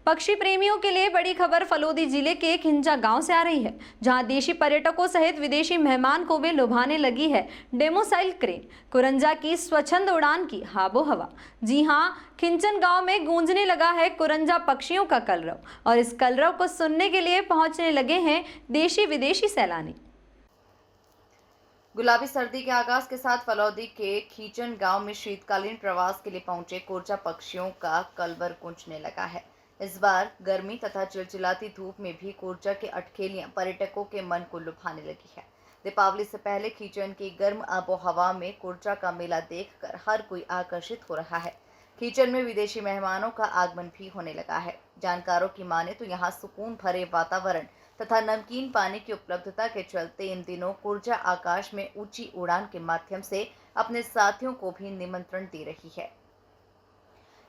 पक्षी प्रेमियों के लिए बड़ी खबर फलोदी जिले के खिंचा गांव से आ रही है, जहां देशी पर्यटकों सहित विदेशी मेहमान को भी लुभाने लगी है डेमोसाइल क्रेन कुरंजा की स्वच्छंद उड़ान की आबो हवा। जी हां, खिंचन गांव में गूंजने लगा है कुरंजा पक्षियों का कलरव, और इस कलरव को सुनने के लिए पहुंचने लगे हैं देशी विदेशी सैलानी। गुलाबी सर्दी के आगाज के साथ फलौदी के खींचन गांव में शीतकालीन प्रवास के लिए पहुंचे कोरजा पक्षियों का कलवर गूंजने लगा है। इस बार गर्मी तथा चिलचिलाती धूप में भी कोरजा की अटखेलियां पर्यटकों के मन को लुभाने लगी है। दीपावली से पहले खींचन की गर्म आबोहवा में कोरजा का मेला देखकर हर कोई आकर्षित हो रहा है। खींचन में विदेशी मेहमानों का आगमन भी होने लगा है। जानकारों की माने तो यहाँ सुकून भरे वातावरण तथा नमकीन पानी की उपलब्धता के चलते इन दिनों कोरजा आकाश में ऊंची उड़ान के माध्यम से अपने साथियों को भी निमंत्रण दे रही है।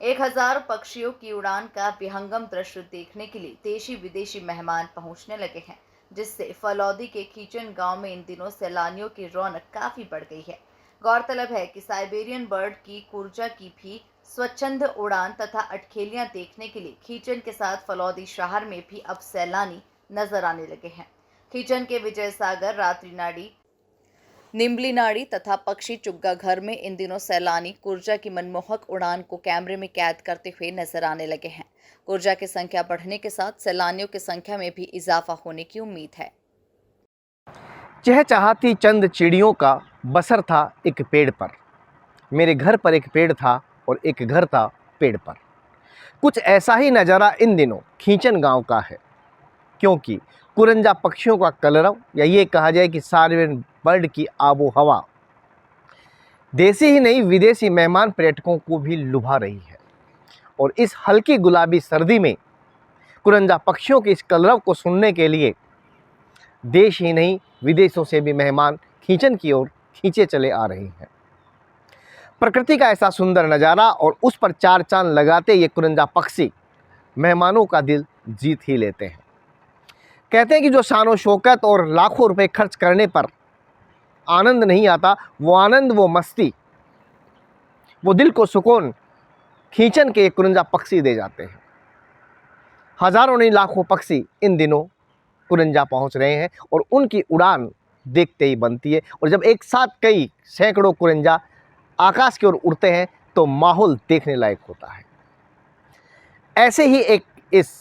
1000 पक्षियों की उड़ान का विहंगम दृश्य देखने के लिए देशी विदेशी मेहमान पहुंचने लगे हैं, जिससे फलौदी के खींचन गांव में इन दिनों सैलानियों की रौनक काफी बढ़ गई है। गौरतलब है कि साइबेरियन बर्ड की कोरजा की भी स्वच्छंद उड़ान तथा अटखेलियां देखने के लिए खींचन के साथ फलौदी शहर में भी अब सैलानी नजर आने लगे हैं। खींचन के विजय सागर, रात्रि नाड़ी, निम्बली नाड़ी तथा पक्षी चुग्गा घर में इन दिनों सैलानी कोरजा की मनमोहक उड़ान को कैमरे में कैद करते हुए नजर आने लगे हैं। कोरजा की संख्या बढ़ने के साथ सैलानियों की संख्या में भी इजाफा होने की उम्मीद है। चहचहाती चंद चिड़ियों का बसर था एक पेड़ पर। मेरे घर पर एक पेड़ था और एक घर था पेड़ पर। कुछ ऐसा ही नज़ारा इन दिनों खींचन गांव का है, क्योंकि कुरंजा पक्षियों का कलरव, या ये कहा जाए कि साइबेरियन बर्ड की आबो हवा देसी ही नहीं विदेशी मेहमान पर्यटकों को भी लुभा रही है। और इस हल्की गुलाबी सर्दी में कुरंजा पक्षियों के इस कलरव को सुनने के लिए देश ही नहीं विदेशों से भी मेहमान खींचन की ओर खींचे चले आ रहे हैं। प्रकृति का ऐसा सुंदर नज़ारा और उस पर चार चांद लगाते ये कुरंजा पक्षी मेहमानों का दिल जीत ही लेते हैं। कहते हैं कि जो शान शौकत और लाखों रुपए खर्च करने पर आनंद नहीं आता, वो आनंद, वो मस्ती, वो दिल को सुकून खींचन के कुरंजा पक्षी दे जाते हैं। हजारों नहीं लाखों पक्षी इन दिनों कुरंजा पहुंच रहे हैं और उनकी उड़ान देखते ही बनती है। और जब एक साथ कई सैकड़ों कुरंजा आकाश की ओर उड़ते हैं तो माहौल देखने लायक होता है। ऐसे ही एक इस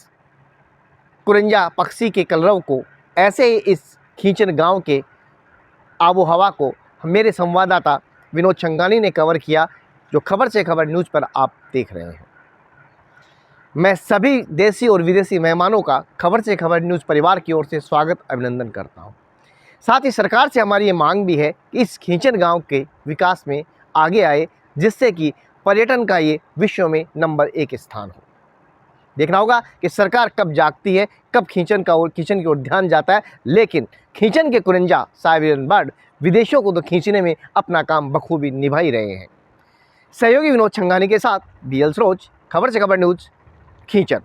कुरंजा पक्षी के कलरव को, ऐसे ही इस खींचन गांव के आबो हवा को मेरे संवाददाता विनोद छंगानी ने कवर किया, जो खबर से खबर न्यूज़ पर आप देख रहे हैं। मैं सभी देसी और विदेशी मेहमानों का खबर से खबर न्यूज़ परिवार की ओर से स्वागत अभिनंदन करता हूं। साथ ही सरकार से हमारी ये मांग भी है कि इस खींचन गांव के विकास में आगे आए, जिससे कि पर्यटन का ये विश्व में नंबर 1 स्थान हो। देखना होगा कि सरकार कब जागती है, कब खींचन की ओर ध्यान जाता है। लेकिन खींचन के कुरंजा साइबेरियन बर्ड विदेशों को तो खींचने में अपना काम बखूबी निभा ही रहे हैं। सहयोगी विनोद छंगानी के साथ BL सरोज, खबर से खबर न्यूज़, खींचन।